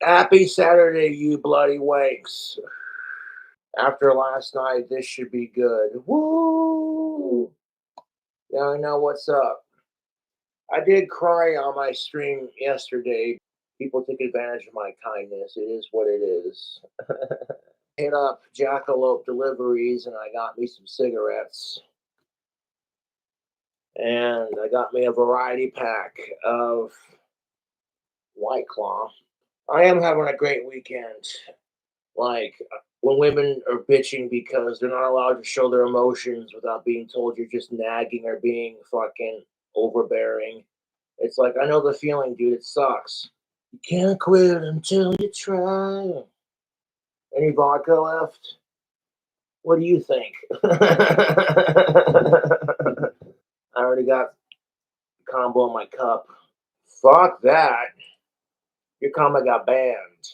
Happy Saturday, you bloody wanks. After last night, this should be good. Woo! Yeah, I know what's up. I did cry on my stream yesterday. People take advantage of my kindness. It is what it is. Hit up Jackalope Deliveries and I got me some cigarettes. And I got me a variety pack of White Claw. I am having a great weekend. Like when women are bitching because they're not allowed to show their emotions without being told you're just nagging or being fucking overbearing. It's like I know the feeling, dude. It sucks. You can't quit until you try. Any vodka left? What do you think? I already got combo in my cup. Fuck that. Your combo got banned.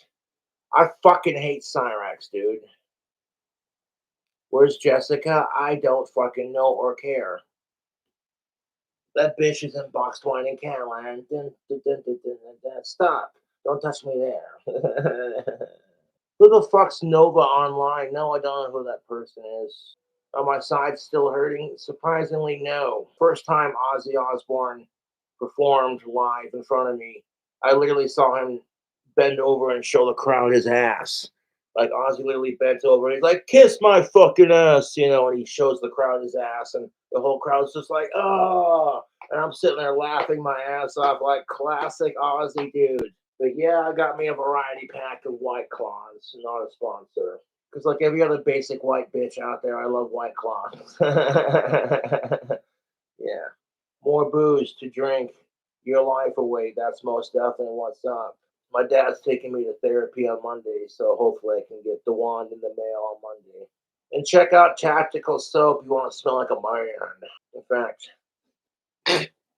I fucking hate Cyrax, dude. Where's Jessica? I don't fucking know or care. That bitch is in box wine in Canland. Stop. Don't touch me there. Who the fuck's Nova online? No, I don't know who that person is. Are my sides still hurting? Surprisingly, no. First time Ozzy Osbourne performed live in front of me, I literally saw him bend over and show the crowd his ass. Like Ozzy literally bent over and he's like, "Kiss my fucking ass," and he shows the crowd his ass, and the whole crowd's just like, "Oh!" And I'm sitting there laughing my ass off, like classic Ozzy, dude. But yeah, I got me a variety pack of White Claws, not a sponsor. Because like every other basic white bitch out there, I love White Claws. Yeah. More booze to drink your life away. That's most definitely what's up. My dad's taking me to therapy on Monday, so hopefully I can get the wand in the mail on Monday. And check out Tactical Soap. You want to smell like a man. In fact,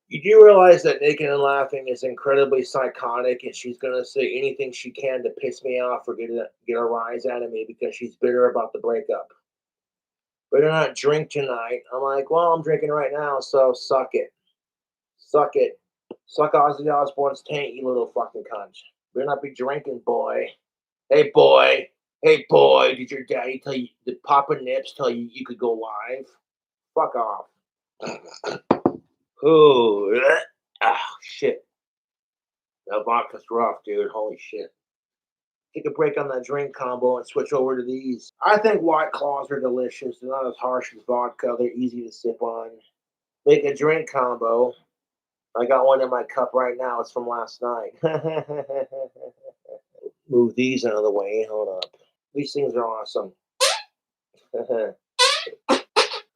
you do realize that Naked and Laughing is incredibly psychotic, and she's gonna say anything she can to piss me off or get a rise out of me because she's bitter about the breakup. Better not drink tonight. I'm like, well, I'm drinking right now, so suck it. Suck it. Suck Ozzy Osbourne's taint, you little fucking cunt. Better not be drinking, boy. Hey, boy. Hey, boy. Did your daddy tell you, did Papa Nips tell you you could go live? Fuck off. Ooh. Oh, shit. That vodka's rough, dude. Holy shit. Take a break on that drink combo and switch over to these. I think White Claws are delicious. They're not as harsh as vodka. They're easy to sip on. Make a drink combo. I got one in my cup right now. It's from last night. Move these out of the way. Hold up. These things are awesome.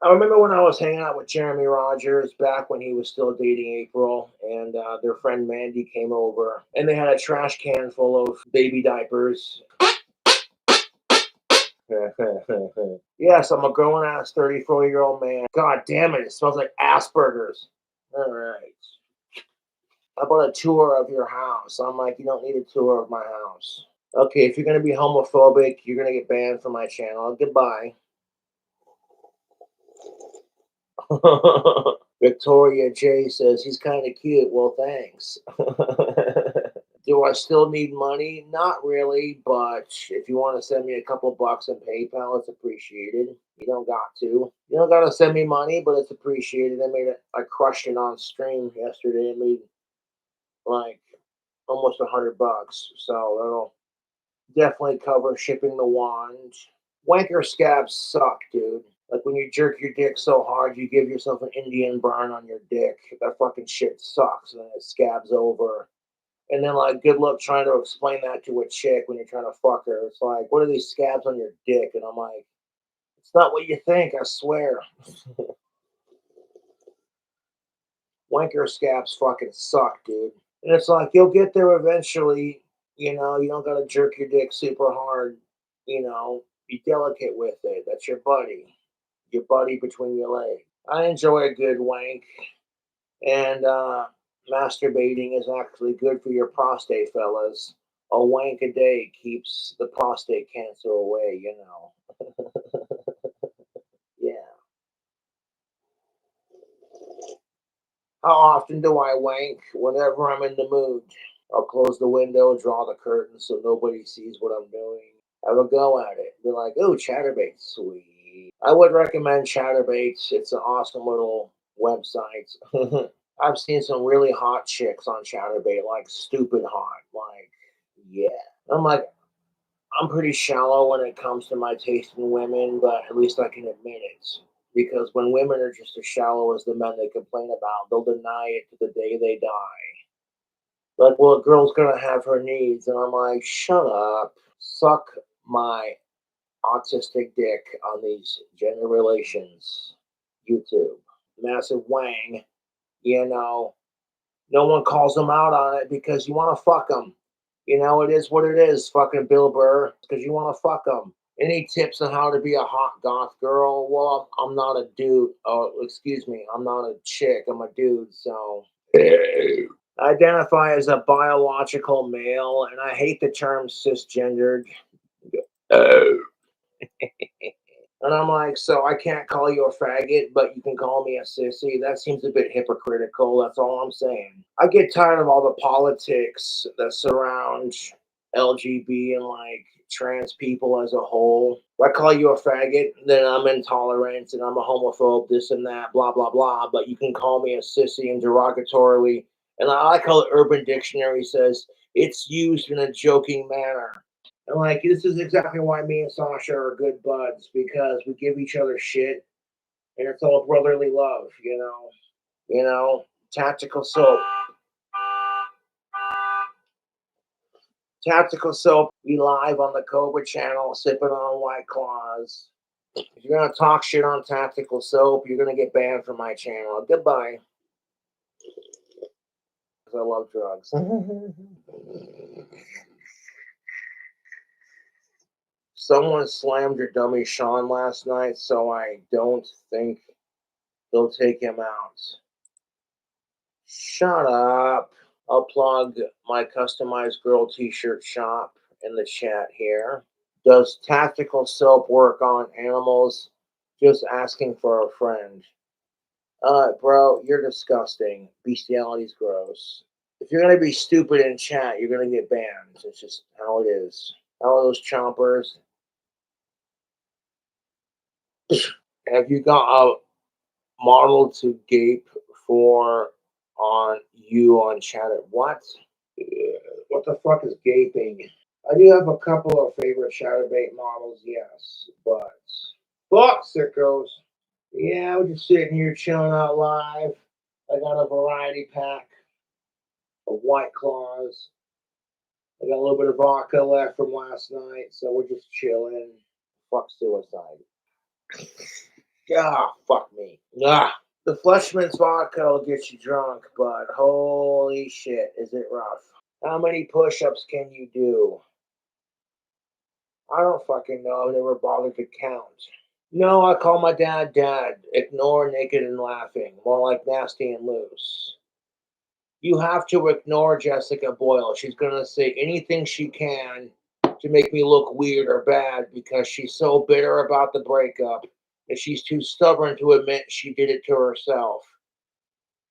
I remember when I was hanging out with Jeremy Rogers back when he was still dating April, and their friend Mandy came over, and they had a trash can full of baby diapers. Yes, I'm a grown ass 34-year-old man. God damn it, it smells like Asperger's. All right. How about a tour of your house? I'm like, you don't need a tour of my house. Okay, if you're going to be homophobic, you're going to get banned from my channel. Goodbye. Victoria J says he's kind of cute. Well, thanks. Do I still need money? Not really, but if you want to send me a couple bucks in PayPal, it's appreciated. You don't got to. You don't got to send me money, but it's appreciated. I crushed it on stream yesterday. I made like almost $100, so that'll definitely cover shipping the wand. Wanker scabs suck, dude. Like when you jerk your dick so hard, you give yourself an Indian burn on your dick. That fucking shit sucks, and then it scabs over. And then, like, good luck trying to explain that to a chick when you're trying to fuck her. It's like, what are these scabs on your dick? And I'm like, it's not what you think, I swear. Wanker scabs fucking suck, dude. And it's like, you'll get there eventually. You don't gotta jerk your dick super hard. Be delicate with it. That's your buddy. Your buddy between your legs. I enjoy a good wank. And masturbating is actually good for your prostate, fellas. A wank a day keeps the prostate cancer away. Yeah. How often do I wank? Whenever I'm in the mood. I'll close the window, draw the curtains so nobody sees what I'm doing. Have a go at it. Be like, oh, Chatterbait, sweet. I would recommend Chatterbaits. It's an awesome little website. I've seen some really hot chicks on Chatterbait, like stupid hot. Like, yeah. I'm like, I'm pretty shallow when it comes to my taste in women, but at least I can admit it. Because when women are just as shallow as the men they complain about, they'll deny it to the day they die. Like, well, a girl's gonna have her needs, and I'm like, shut up, suck my autistic dick on these gender relations. YouTube, massive wang. You know, no one calls them out on it because you want to fuck them. You know, it is what it is, fucking Bill Burr, because you want to fuck them. Any tips on how to be a hot goth girl? Well, I'm not a dude. Oh, excuse me, I'm not a chick. I'm a dude. So I identify as a biological male, and I hate the term cisgendered. And I'm like, so I can't call you a faggot, but you can call me a sissy. That seems a bit hypocritical. That's all I'm saying. I get tired of all the politics that surround LGB and like trans people as a whole. If I call you a faggot, then I'm intolerant and I'm a homophobe, this and that, blah, blah, blah. But you can call me a sissy and derogatorily. And I like how the Urban Dictionary says it's used in a joking manner. And like this is exactly why me and Sasha are good buds because we give each other shit and it's all brotherly love, you know. You know, tactical soap. Tactical soap. We live on the Cobra channel, sipping on White Claws. If you're gonna talk shit on tactical soap, you're gonna get banned from my channel. Goodbye. Because I love drugs. Someone slammed your dummy Sean last night, so I don't think they'll take him out. Shut up. I'll plug my customized girl t-shirt shop in the chat here. Does tactical soap work on animals? Just asking for a friend. Bro, you're disgusting. Bestiality's gross. If you're gonna be stupid in chat, you're gonna get banned. It's just how it is. How are those chompers? Have you got a model to gape for on you on chat? What? What the fuck is gaping? I do have a couple of favorite Chatterbait models, yes, but fuck sickos. Yeah, we're just sitting here chilling out live. I got a variety pack of White Claws. I got a little bit of vodka left from last night, so we're just chilling. Fuck suicide. Ah, fuck me. Ah. The Fleshman's vodka will get you drunk, but holy shit, is it rough. How many push-ups can you do? I don't fucking know. I never bothered to count. No, I call my dad Dad. Ignore naked and laughing. More like nasty and loose. You have to ignore Jessica Boyle. She's going to say anything she can to make me look weird or bad because she's so bitter about the breakup that she's too stubborn to admit she did it to herself.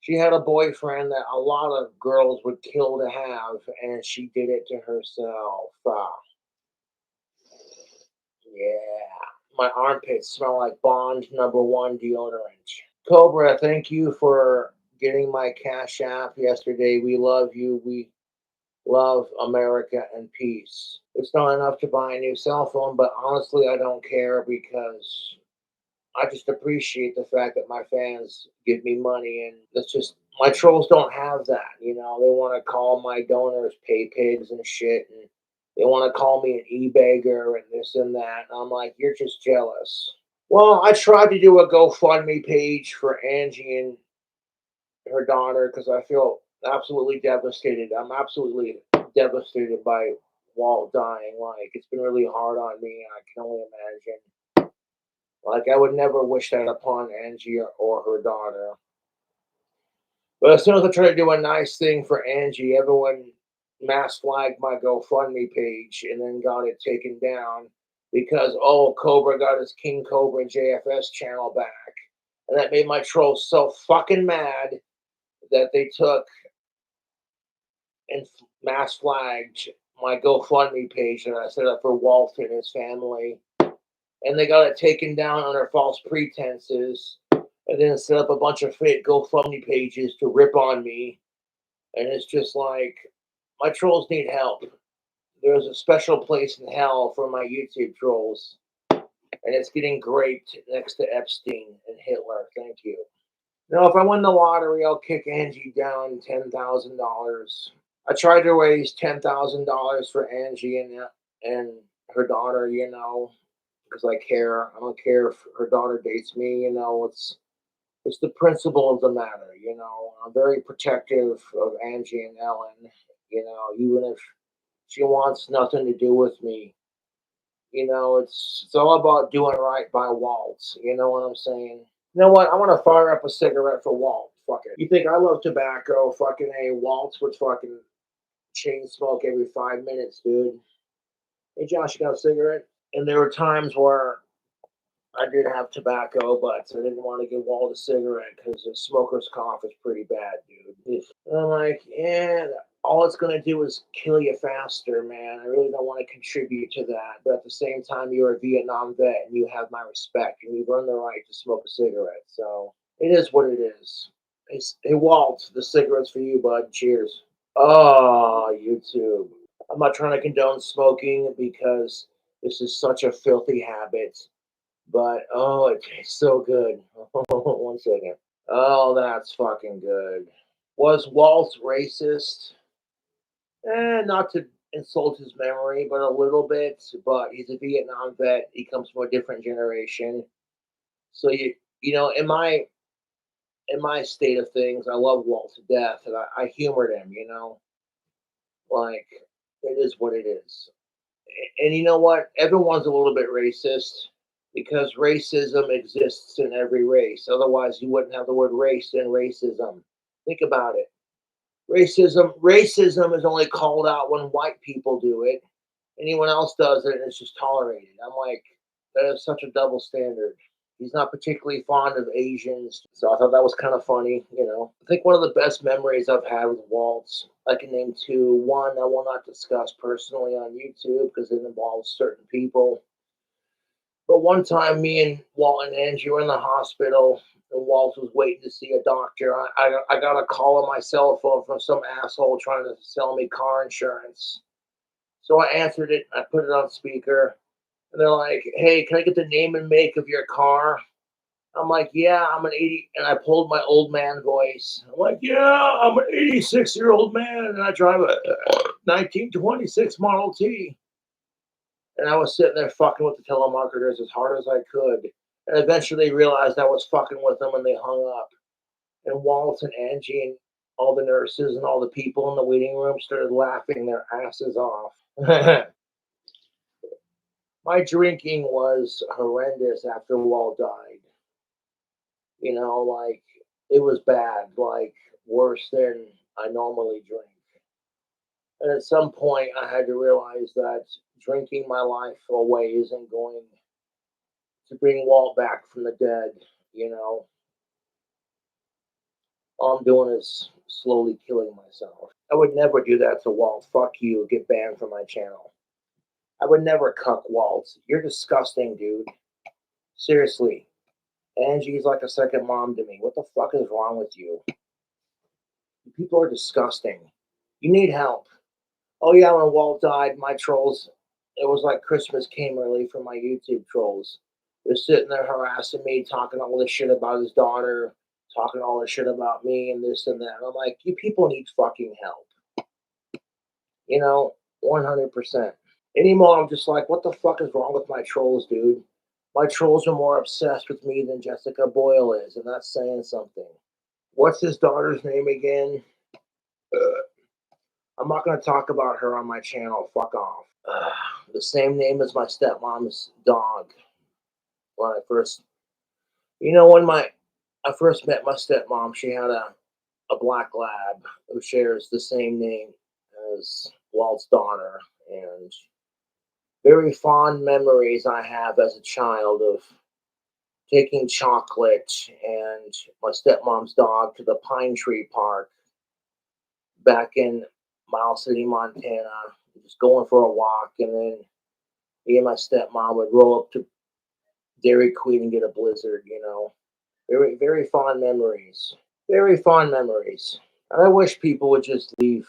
She had a boyfriend that a lot of girls would kill to have, and she did it to herself. Yeah. My armpits smell like Bond #1 deodorant. Cobra, thank you for getting my Cash App yesterday. We love you. We love America and peace. It's not enough to buy a new cell phone, but honestly, I don't care because I just appreciate the fact that my fans give me money, and that's just my trolls don't have that. You know, they want to call my donors pay pigs and shit, and they want to call me an e-bagger and this and that. And I'm like, you're just jealous. Well, I tried to do a GoFundMe page for Angie and her daughter because I feel absolutely devastated. I'm absolutely devastated by Walt dying. Like, it's been really hard on me. I can only imagine. Like, I would never wish that upon Angie or her daughter. But as soon as I tried to do a nice thing for Angie, everyone mass flagged my GoFundMe page and then got it taken down because, oh, Cobra got his KingCobraJFS channel back. And that made my trolls so fucking mad that they took and mass flagged my GoFundMe page that I set up for Walt and his family, and they got it taken down under false pretenses, and then set up a bunch of fake GoFundMe pages to rip on me. And it's just like, my trolls need help. There's a special place in hell for my YouTube trolls, and it's getting great next to Epstein and Hitler. Thank you. Now, if I win the lottery, I'll kick Angie down $10,000. I tried to raise $10,000 for Angie and her daughter. Because I care. I don't care if her daughter dates me. It's the principle of the matter. I'm very protective of Angie and Ellen. Even if she wants nothing to do with me. It's all about doing right by Walt. You know what I'm saying? You know what? I want to fire up a cigarette for Walt. Fuck it. You think I love tobacco? Fucking A. Walt would fucking chain smoke every 5 minutes, dude. Hey, Josh, you got a cigarette? And there were times where I did have tobacco, but I didn't want to give Walt a cigarette because the smoker's cough is pretty bad, dude. And I'm like, yeah, all it's going to do is kill you faster, man. I really don't want to contribute to that. But at the same time, you're a Vietnam vet and you have my respect and you've earned the right to smoke a cigarette. So it is what it is. Hey, Walt, the cigarette's for you, bud. Cheers. Oh, YouTube. I'm not trying to condone smoking because this is such a filthy habit. But oh, it tastes so good. 1 second. Oh, that's fucking good. Was Walt racist? Not to insult his memory, but a little bit. But he's a Vietnam vet. He comes from a different generation. So in my state of things, I love Walt to death, and I humored him. Like it is what it is. And you know what? Everyone's a little bit racist because racism exists in every race. Otherwise, you wouldn't have the word race in racism. Think about it. Racism is only called out when white people do it. Anyone else does it, and it's just tolerated. I'm like, that is such a double standard. He's not particularly fond of Asians, so I thought that was kind of funny. I think one of the best memories I've had with Waltz, I can name two. One I will not discuss personally on YouTube because it involves certain people. But one time, me and Walt and Angie were in the hospital, and Walt was waiting to see a doctor. I got a call on my cell phone from some asshole trying to sell me car insurance. So I answered it. I put it on speaker, and they're like, "Hey, can I get the name and make of your car?" I'm like, "Yeah, I'm an 80," and I pulled my old man voice. I'm like, "Yeah, I'm an 86-year-old man, and I drive a 1926 Model T." And I was sitting there fucking with the telemarketers as hard as I could. And eventually they realized I was fucking with them and they hung up. And Walt and Angie and all the nurses and all the people in the waiting room started laughing their asses off. My drinking was horrendous after Walt died. Like it was bad, like worse than I normally drink. And at some point I had to realize that drinking my life away isn't going to bring Walt back from the dead. You know, all I'm doing is slowly killing myself. I would never do that to Walt. Fuck you. Get banned from my channel. I would never cuck Walt. You're disgusting, dude. Seriously. Angie's like a second mom to me. What the fuck is wrong with you? People are disgusting. You need help. Oh, yeah, when Walt died, my trolls, it was like Christmas came early for my YouTube trolls. They're sitting there harassing me, talking all this shit about his daughter, talking all this shit about me and this and that. And I'm like, you people need fucking help. 100%. Anymore, I'm just like, what the fuck is wrong with my trolls, dude? My trolls are more obsessed with me than Jessica Boyle is, and that's saying something. What's his daughter's name again? I'm not going to talk about her on my channel. Fuck off. The same name as my stepmom's dog. When I first met my stepmom, she had a black lab who shares the same name as Walt's daughter, and very fond memories I have as a child of taking chocolate and my stepmom's dog to the Pine Tree Park back in Miles City, Montana, just going for a walk, and then me and my stepmom would roll up to Dairy Queen and get a blizzard. Very, very fond memories. Very fond memories. And I wish people would just leave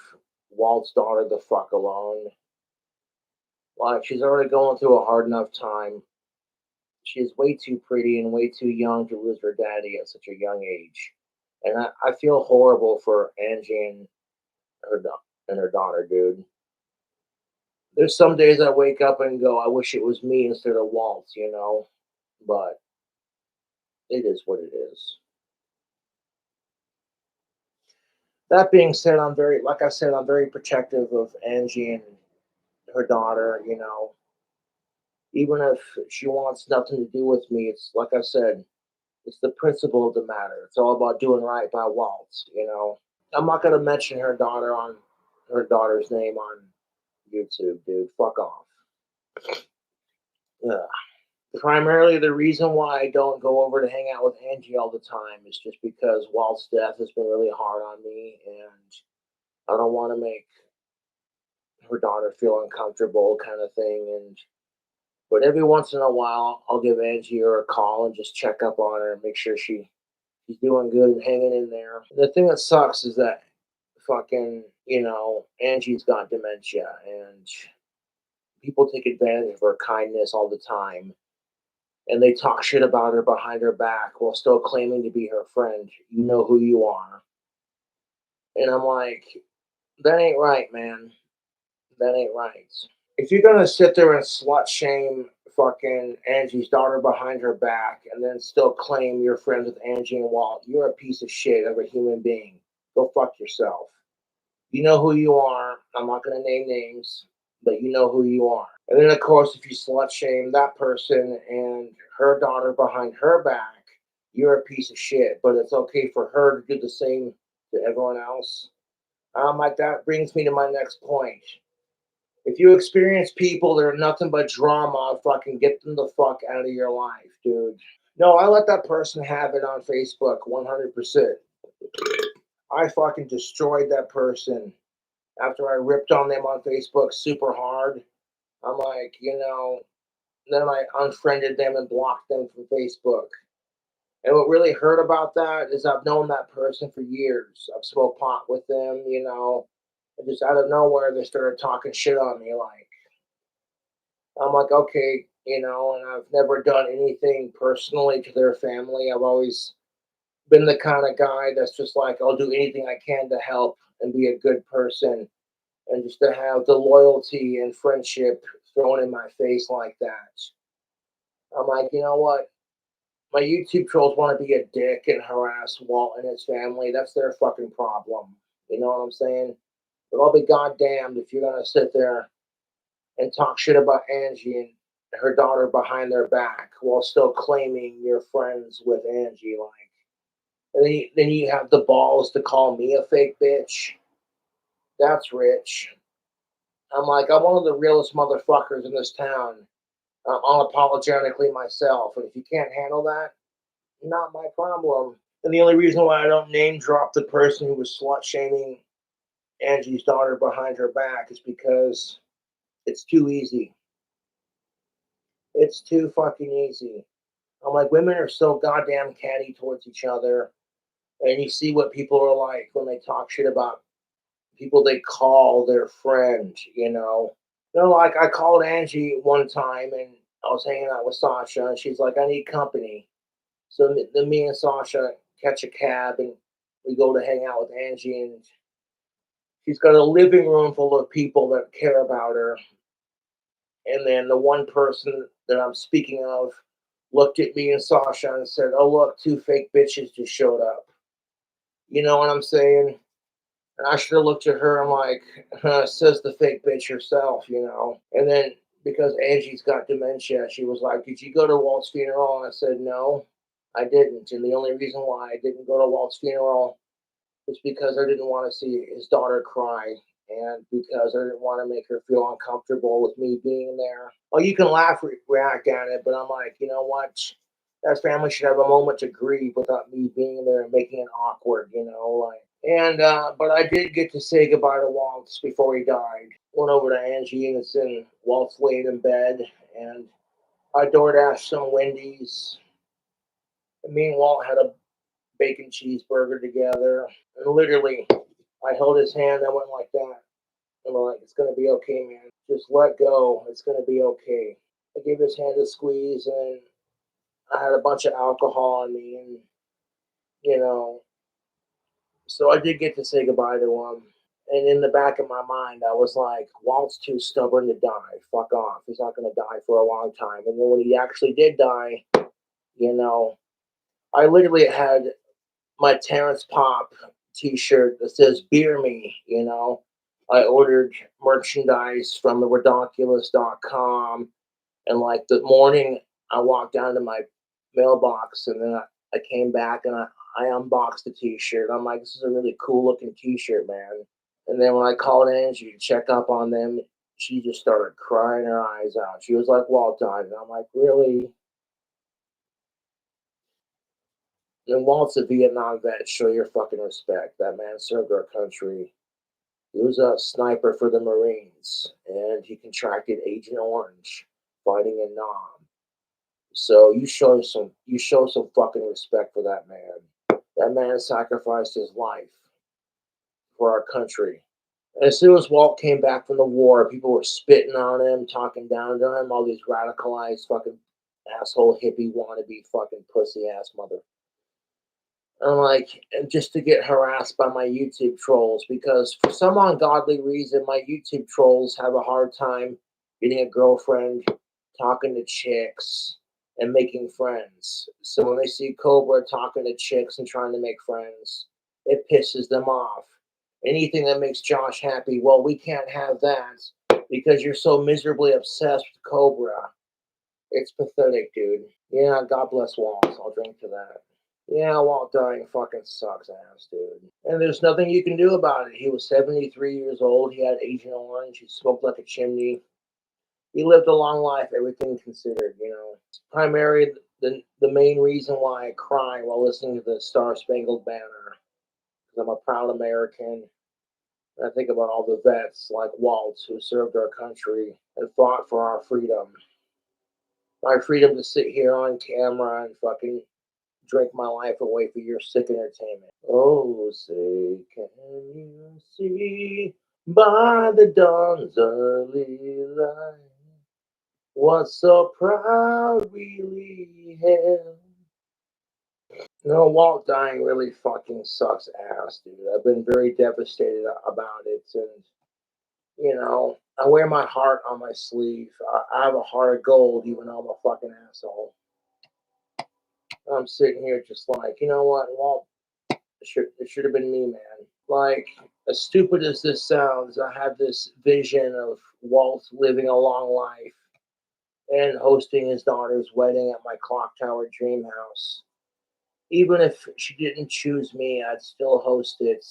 Walt's daughter the fuck alone. Like, she's already going through a hard enough time. She's way too pretty and way too young to lose her daddy at such a young age. And I feel horrible for Angie and her daughter, dude. There's some days I wake up and go, I wish it was me instead of Walt. But it is what it is. That being said, like I said, I'm very protective of Angie and her daughter. Even if she wants nothing to do with me, it's like I said, it's the principle of the matter. It's all about doing right by Walt. I'm not gonna mention her daughter's name on YouTube, dude. Fuck off. Yeah. Primarily, the reason why I don't go over to hang out with Angie all the time is just because Walt's death has been really hard on me, and I don't want to make her daughter feel uncomfortable, kind of thing. But every once in a while, I'll give Angie a call and just check up on her and make sure she's doing good and hanging in there. The thing that sucks is that fucking Angie's got dementia, and people take advantage of her kindness all the time, and they talk shit about her behind her back while still claiming to be her friend. You know who you are. And I'm like, that ain't right, man. That ain't right. If you're gonna sit there and slut shame fucking Angie's daughter behind her back and then still claim you're friends with Angie and Walt, you're a piece of shit of a human being. Go fuck yourself. You know who you are. I'm not gonna name names, but you know who you are. And then, of course, if you slut shame that person and her daughter behind her back, you're a piece of shit. But it's okay for her to do the same to everyone else. Like that brings me to my next point. If you experience people that are nothing but drama, fucking get them the fuck out of your life, dude. No, I let that person have it on Facebook 100%. I fucking destroyed that person after I ripped on them on Facebook super hard. I'm like, then I unfriended them and blocked them from Facebook. And what really hurt about that is I've known that person for years. I've smoked pot with them. And just out of nowhere, they started talking shit on me. I'm like, okay, and I've never done anything personally to their family. I've always been the kind of guy that's just like, I'll do anything I can to help and be a good person. And just to have the loyalty and friendship thrown in my face like that. I'm like, you know what? My YouTube trolls want to be a dick and harass Walt and his family. That's their fucking problem. You know what I'm saying? But I'll be goddamned if you're gonna sit there and talk shit about Angie and her daughter behind their back while still claiming you're friends with Angie. And then you have the balls to call me a fake bitch. That's rich. I'm like, I'm one of the realest motherfuckers in this town. Unapologetically myself. And if you can't handle that, not my problem. And the only reason why I don't name drop the person who was slut shaming Angie's daughter behind her back is because it's too easy. It's too fucking easy. I'm like, women are so goddamn catty towards each other. And you see what people are like when they talk shit about people they call their friend. Like I called Angie one time and I was hanging out with Sasha and she's like, I need company. So then me and Sasha catch a cab and we go to hang out with Angie, and she's got a living room full of people that care about her. And then the one person that I'm speaking of looked at me and Sasha and said, oh, look, two fake bitches just showed up. You know what I'm saying? And I should have looked at her and like, says the fake bitch herself. And then because Angie's got dementia, she was like, did you go to Walt's funeral? And I said, no, I didn't. And the only reason why I didn't go to Walt's funeral was because I didn't want to see his daughter cry and because I didn't want to make her feel uncomfortable with me being there. Well, you can laugh, react at it, but I'm like, you know what? That family should have a moment to grieve without me being there and making it awkward. And but I did get to say goodbye to Walt before he died. Went over to Angie and it's in Walt's laid in bed, and I DoorDashed some Wendy's. And me and Walt had a bacon cheeseburger together, and literally, I held his hand. I went like that, and I'm like, "It's gonna be okay, man. Just let go. It's gonna be okay." I gave his hand a squeeze, and I had a bunch of alcohol on me, and you know, so I did get to say goodbye to him. And in the back of my mind, I was like, Walt's too stubborn to die. Fuck off. He's not going to die for a long time. And then when he actually did die, you know, I literally had my Terrence Pop t-shirt that says beer me, you know. I ordered merchandise from the redonkulous.com, and like the morning I walked down to my mailbox, and then I came back and I unboxed the t-shirt. I'm like, this is a really cool looking t-shirt, man. And then when I called Angie to check up on them, she just started crying her eyes out. She was like, Walt died. And I'm like, really? And Walt's a Vietnam vet. Show your fucking respect. That man served our country. He was a sniper for the Marines, and he contracted Agent Orange fighting in Nam. So you show some fucking respect for that man. That man sacrificed his life for our country. And as soon as Walt came back from the war, people were spitting on him, talking down to him, all these radicalized fucking asshole hippie wannabe fucking pussy ass mother. I'm like, and just to get harassed by my YouTube trolls, because for some ungodly reason, my YouTube trolls have a hard time getting a girlfriend, talking to chicks, and making friends. So when they see Cobra talking to chicks and trying to make friends, it pisses them off. Anything that makes Josh happy, well, we can't have that because you're so miserably obsessed with Cobra. It's pathetic, dude. Yeah, God bless Walt. I'll drink to that. Yeah, Walt dying fucking sucks ass, dude. And there's nothing you can do about it. He was 73 years old. He had Agent Orange. He smoked like a chimney. He lived a long life, everything considered, you know. It's primarily the main reason why I cry while listening to the Star Spangled Banner. Because I'm a proud American. And I think about all the vets like Walt who served our country and fought for our freedom. My freedom to sit here on camera and fucking drink my life away for your sick entertainment. Oh, say, can you see by the dawn's early light what so proudly held? No, Walt dying really fucking sucks ass, dude. I've been very devastated about it, and you know, I wear my heart on my sleeve. I have a heart of gold, even though I'm a fucking asshole. I'm sitting here just like, you know what, Walt, it should have been me, man. Like, as stupid as this sounds, I had this vision of Walt living a long life and hosting his daughter's wedding at my clock tower dream house. Even if she didn't choose me, I'd still host it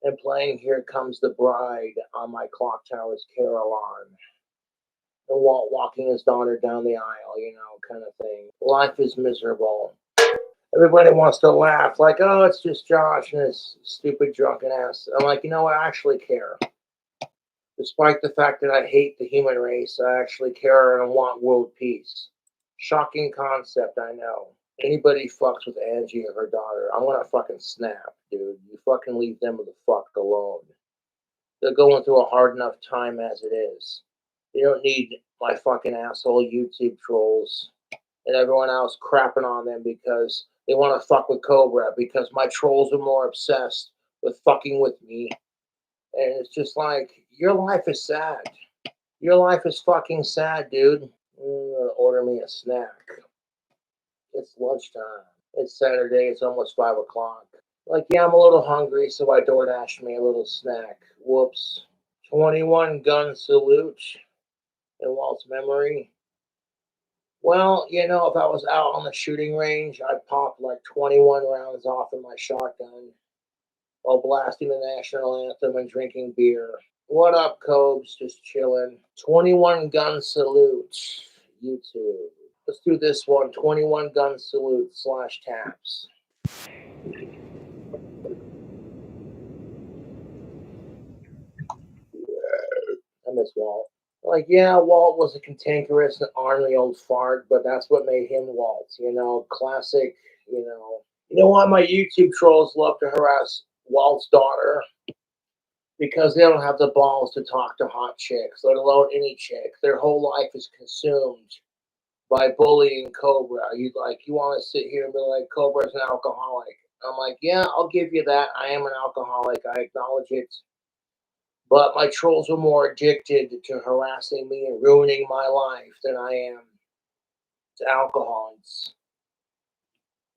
and playing Here Comes the Bride on my clock tower's carillon. And Walt walking his daughter down the aisle, you know, kind of thing. Life is miserable. Everybody wants to laugh, like, oh, it's just Josh and his stupid drunken ass. I'm like, you know what? I actually care. Despite the fact that I hate the human race, I actually care and want world peace. Shocking concept, I know. Anybody fucks with Angie or her daughter, I'm gonna fucking snap, dude. You fucking leave them the fuck alone. They're going through a hard enough time as it is. They don't need my fucking asshole YouTube trolls and everyone else crapping on them because they want to fuck with Cobra because my trolls are more obsessed with fucking with me. And it's just like, your life is sad. Your life is fucking sad, dude. Order me a snack. It's lunchtime. It's Saturday. It's almost 5 o'clock. Like, yeah, I'm a little hungry, so I DoorDash me a little snack. Whoops. 21 gun salute in Walt's memory. Well, you know, if I was out on the shooting range, I'd pop like 21 rounds off in my shotgun while blasting the national anthem and drinking beer. What up, Cobes? Just chilling. 21 gun salute. YouTube. Let's do this one. 21 gun salute /taps. I miss Walt. Like, yeah, Walt was a cantankerous and ornery old fart, but that's what made him Walt. Classic. You know why my YouTube trolls love to harass Walt's daughter? Because they don't have the balls to talk to hot chicks, let alone any chick. Their whole life is consumed by bullying Cobra. You want to sit here and be like, Cobra's an alcoholic. I'm like, yeah, I'll give you that. I am an alcoholic. I acknowledge it. But my trolls are more addicted to harassing me and ruining my life than I am to alcohol.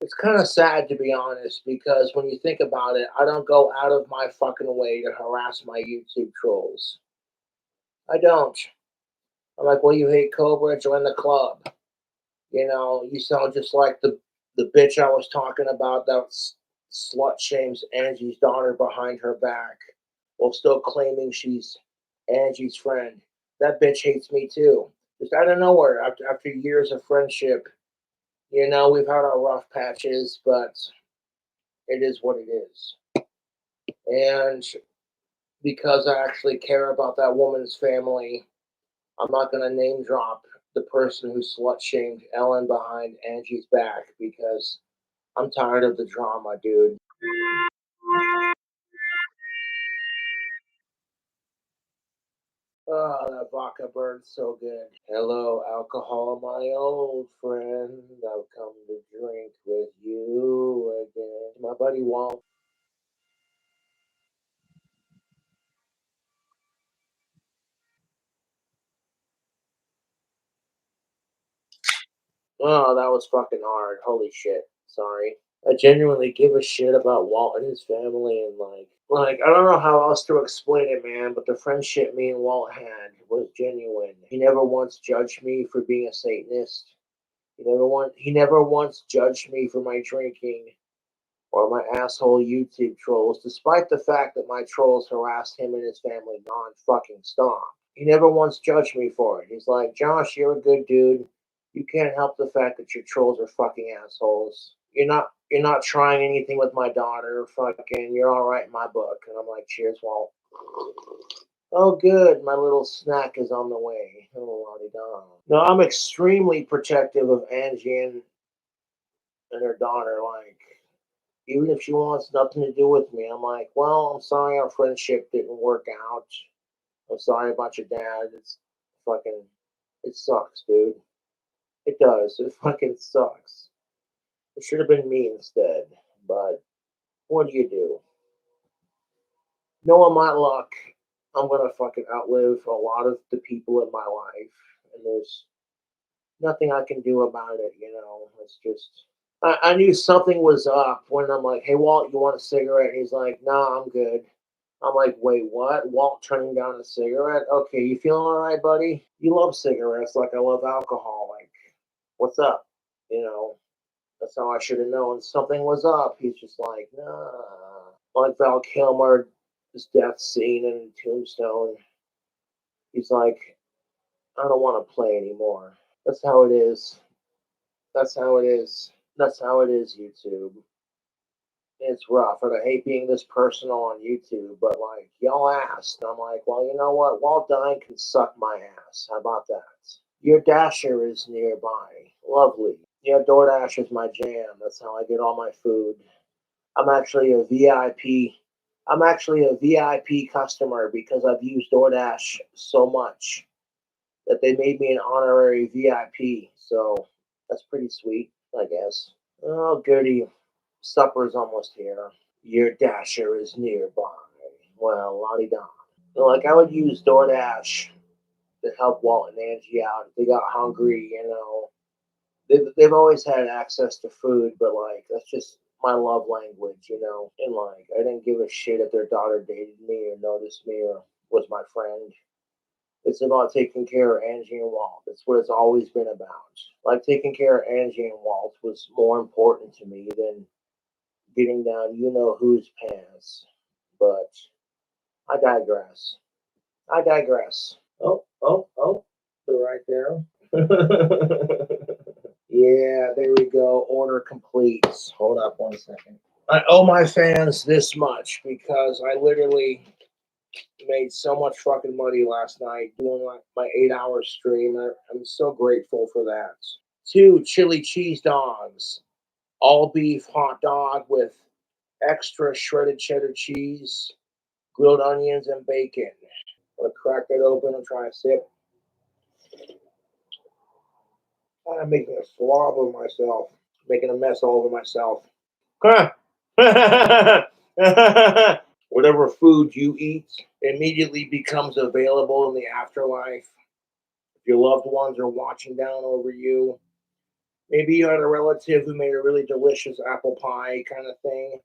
It's kind of sad, to be honest, because when you think about it, I don't go out of my fucking way to harass my YouTube trolls. I don't. I'm like, well, you hate Cobra, join the club. You sound just like the bitch I was talking about that slut shames Angie's daughter behind her back while still claiming she's Angie's friend. That bitch hates me too. Just out of nowhere, after years of friendship, we've had our rough patches, but it is what it is. And because I actually care about that woman's family, I'm not going to name drop the person who slut shamed Ellen behind Angie's back because I'm tired of the drama, dude. Oh, that vodka burn's so good. Hello, alcohol, my old friend. I've come to drink with you again. My buddy Walt. Oh, that was fucking hard. Holy shit. Sorry. I genuinely give a shit about Walt and his family and like I don't know how else to explain it, man, but the friendship me and Walt had was genuine. He never once judged me for being a Satanist. He never once judged me for my drinking or my asshole YouTube trolls, despite the fact that my trolls harassed him and his family non fucking stop. He never once judged me for it. He's like, Josh, you're a good dude. You can't help the fact that your trolls are fucking assholes. You're not trying anything with my daughter. Fucking, you're all right in my book. And I'm like, cheers, Walt. Oh, good. My little snack is on the way. Oh, la-di-da. No, I'm extremely protective of Angie and her daughter. Like, even if she wants nothing to do with me, I'm like, well, I'm sorry our friendship didn't work out. I'm sorry about your dad. Fucking, it sucks, dude. It does. It fucking sucks. It should have been me instead. But what do you do? Knowing my luck, I'm gonna fucking outlive a lot of the people in my life, and there's nothing I can do about it. It's just I knew something was up when I'm like, "Hey, Walt, you want a cigarette?" And he's like, "No, I'm good." I'm like, "Wait, what?" Walt turning down a cigarette? Okay, you feeling all right, buddy? You love cigarettes like I love alcohol. Like, what's up? You know, that's how I should have known something was up. He's just like, nah. Like Val Kilmer, his death scene in Tombstone. He's like, I don't want to play anymore. That's how it is. That's how it is. That's how it is, YouTube. It's rough, and I hate being this personal on YouTube, but like, y'all asked. I'm like, well, you know what? Walt Dine can suck my ass. How about that? Your Dasher is nearby. Lovely. Yeah, DoorDash is my jam. That's how I get all my food. I'm actually a VIP. I'm actually a VIP customer because I've used DoorDash so much that they made me an honorary VIP. So that's pretty sweet, I guess. Oh, goody. Supper's almost here. Your Dasher is nearby. Well, la da. Like, I would use DoorDash to help Walt and Angie out if they got hungry. They've always had access to food, but like, that's just my love language. And like, I didn't give a shit if their daughter dated me or noticed me or was my friend. It's about taking care of Angie and Walt. That's what it's always been about. Like, taking care of Angie and Walt was more important to me than getting down you know whose pants. But I digress. I digress. Oh, oh, oh. They're right there. Yeah, there we go. Order complete. Hold up one second. I owe my fans this much because I literally Made so much fucking money last night doing my 8 hour stream. I'm so grateful for that. 2 chili cheese dogs, all beef hot dog with extra shredded cheddar cheese, grilled onions, and bacon. I'm gonna crack that open and try a sip. I'm making a slob of myself, making a mess all over myself. Whatever food you eat immediately becomes available in the afterlife. If your loved ones are watching down over you, maybe you had a relative who made a really delicious apple pie kind of thing.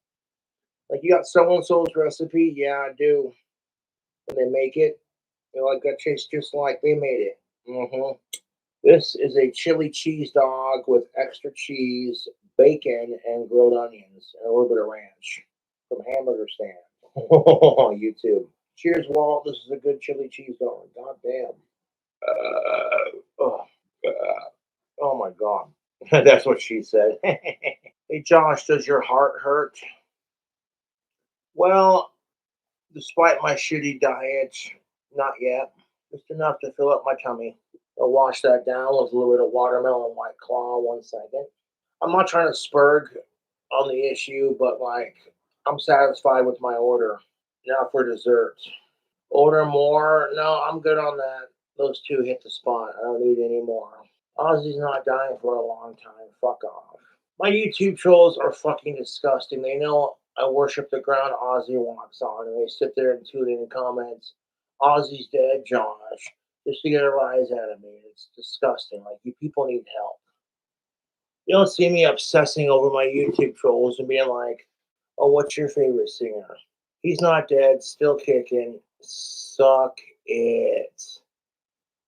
Like, you got so and so's recipe? Yeah, I do. When they make it, you're like, that tastes just like they made it. This is a chili cheese dog with extra cheese, bacon, and grilled onions, and a little bit of ranch from Hamburger Stand. YouTube. Cheers, Walt. This is a good chili cheese dog. God damn. Oh, oh my God. That's what she said. Hey, Josh, does your heart hurt? Well, despite my shitty diet, not yet. Just enough to fill up my tummy. I'll wash that down with a little bit of watermelon white claw. 1 second. I'm not trying to spurg on the issue, but like, I'm satisfied with my order. Now for dessert. Order more? No, I'm good on that. Those 2 hit the spot. I don't need any more. Ozzy's not dying for a long time. Fuck off. My YouTube trolls are fucking disgusting. They know I worship the ground Ozzy walks on, and they sit there and tune in comments. Ozzy's dead, Josh, just to get a rise out of me. It's disgusting. Like, you people need help. You don't see me obsessing over my YouTube trolls and being like, oh, what's your favorite singer? He's not dead, still kicking. Suck it.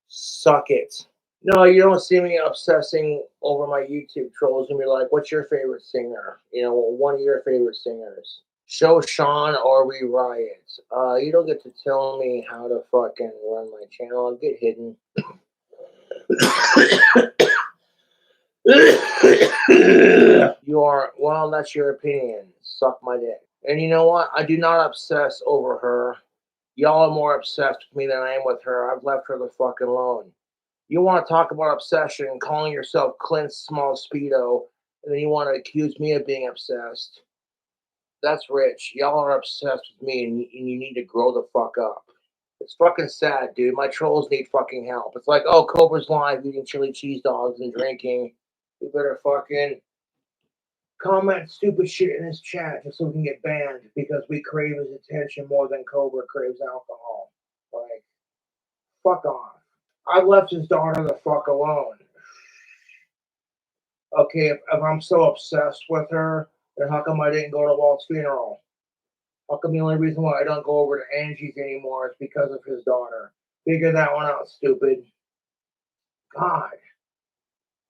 Suck it. No, you don't see me obsessing over my YouTube trolls and be like, what's your favorite singer? You know, one of your favorite singers. Show Sean or we riot. You don't get to tell me how to fucking run my channel. I'll get hidden. You are, well, that's your opinion. Suck my dick. And you know what? I do not obsess over her. Y'all are more obsessed with me than I am with her. I've left her the fuck alone. You want to talk about obsession, calling yourself Clint Small Speedo, and then you want to accuse me of being obsessed. That's rich. Y'all are obsessed with me, and you need to grow the fuck up. It's fucking sad, dude. My trolls need fucking help. It's like, oh, Cobra's live eating chili cheese dogs and drinking. You better fucking comment stupid shit in his chat just so we can get banned because we crave his attention more than Cobra craves alcohol. Like, fuck off. I've left his daughter the fuck alone. Okay, if I'm so obsessed with her, then how come I didn't go to Walt's funeral? How come the only reason why I don't go over to Angie's anymore is because of his daughter? Figure that one out, stupid. God.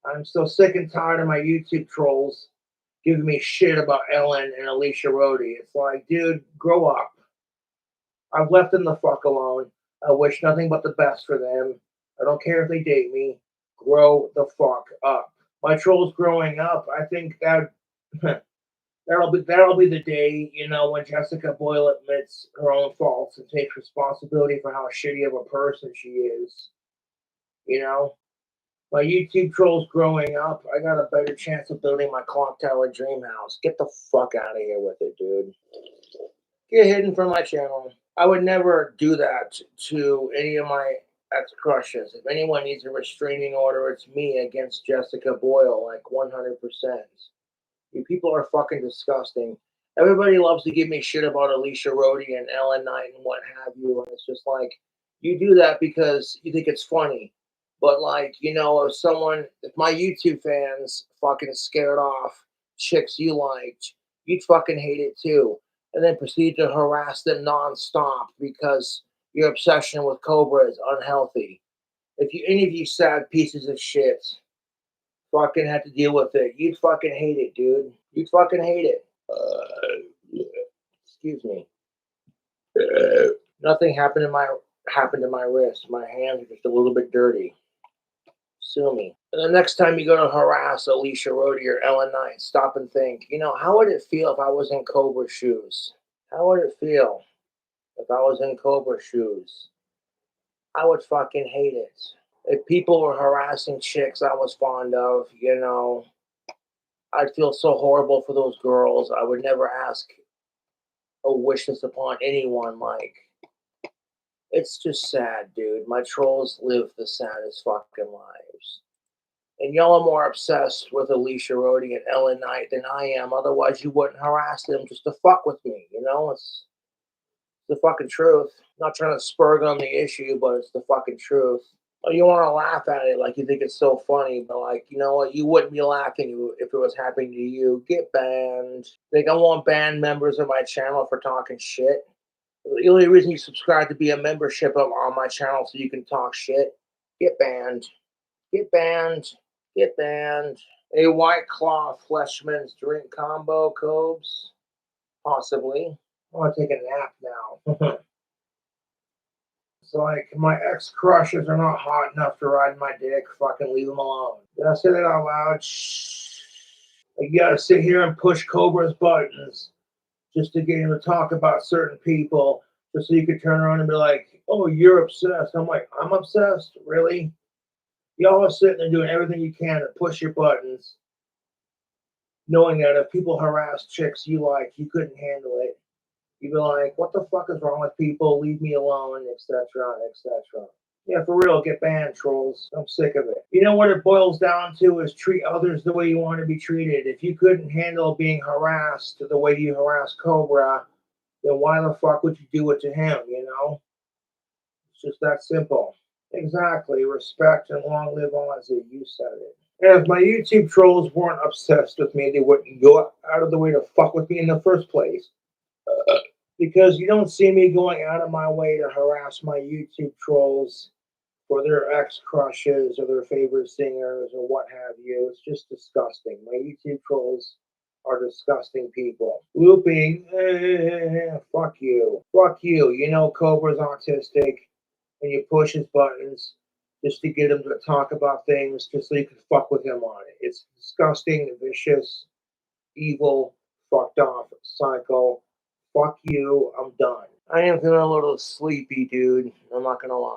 I'm so sick and tired of my YouTube trolls giving me shit about Ellen and Alicia Rhodey. It's like, dude, grow up. I've left them the fuck alone. I wish nothing but the best for them. I don't care if they date me. Grow the fuck up. My trolls growing up, I think that that'll be the day, you know, when Jessica Boyle admits her own faults and takes responsibility for how shitty of a person she is. You know? My YouTube trolls growing up, I got a better chance of building my clock tower dream house. Get the fuck out of here with it, dude. Get hidden from my channel. I would never do that to any of my ex-crushes. If anyone needs a restraining order, it's me against Jessica Boyle, like 100%. You people are fucking disgusting. Everybody loves to give me shit about Alicia Rhodey and Ellen Knight and what have you, and it's just like, you do that because you think it's funny. But like, you know, if my YouTube fans fucking scared off chicks you liked, you'd fucking hate it too. And then proceed to harass them nonstop because your obsession with Cobra is unhealthy. If you any of you sad pieces of shit fucking had to deal with it, you'd fucking hate it, dude. You'd fucking hate it. Excuse me. Nothing happened to my wrist. My hands are just a little bit dirty. Sue me. And the next time you go to harass Alicia Rhodey or Ellen Knight, stop and think, you know, how would it feel if I was in Cobra's shoes? How would it feel? If I was in Cobra shoes, I would fucking hate it. If people were harassing chicks I was fond of, I'd feel so horrible for those girls. I would never ask or wish this upon anyone. Like, it's just sad, dude. My trolls live the saddest fucking lives. And y'all are more obsessed with Alicia Rhodey and Ellen Knight than I am. Otherwise, you wouldn't harass them just to fuck with me. It's the fucking truth. Not trying to spurg on the issue, but it's the fucking truth. You want to laugh at it like you think it's so funny, but like, you know what? You wouldn't be laughing if it was happening to you. Get banned. Think I want banned members of my channel for talking shit? The only reason you subscribe to be a membership on my channel so you can talk shit. Get banned. Get banned. Get banned. A White Claw Fleshman's drink combo, Cobes? Possibly. I want to take a nap now. It's like my ex-crushes are not hot enough to ride my dick. Fucking leave them alone. Did I say that out loud? Shh. Like, you gotta sit here and push Cobra's buttons just to get him to talk about certain people, just so you could turn around and be like, "Oh, you're obsessed." I'm like, "I'm obsessed? Really?" Y'all are sitting there doing everything you can to push your buttons, knowing that if people harass chicks you like, you couldn't handle it. You'd be like, "What the fuck is wrong with people? Leave me alone," etc., etc. Yeah, for real, get banned, trolls. I'm sick of it. You know what it boils down to is treat others the way you want to be treated. If you couldn't handle being harassed the way you harass Cobra, then why the fuck would you do it to him, It's just that simple. Exactly. Respect and long live Ozzy. You said it. And if my YouTube trolls weren't obsessed with me, they wouldn't go out of the way to fuck with me in the first place. Because you don't see me going out of my way to harass my YouTube trolls for their ex crushes or their favorite singers or what have you. It's just disgusting. My YouTube trolls are disgusting people. Looping, fuck you. Fuck you. You know Cobra's autistic and you push his buttons just to get him to talk about things just so you can fuck with him on it. It's disgusting, vicious, evil, fucked off, psycho. Fuck you. I'm done. I am feeling a little sleepy, dude. I'm not gonna lie.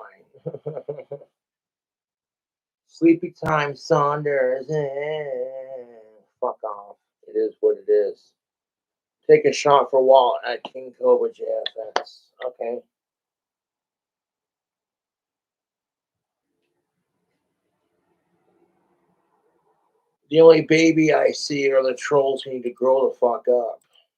Sleepy time, Saunders. Fuck off. It is what it is. Take a shot for Walt at KingCobraJFS. Okay. The only baby I see are the trolls who need to grow the fuck up.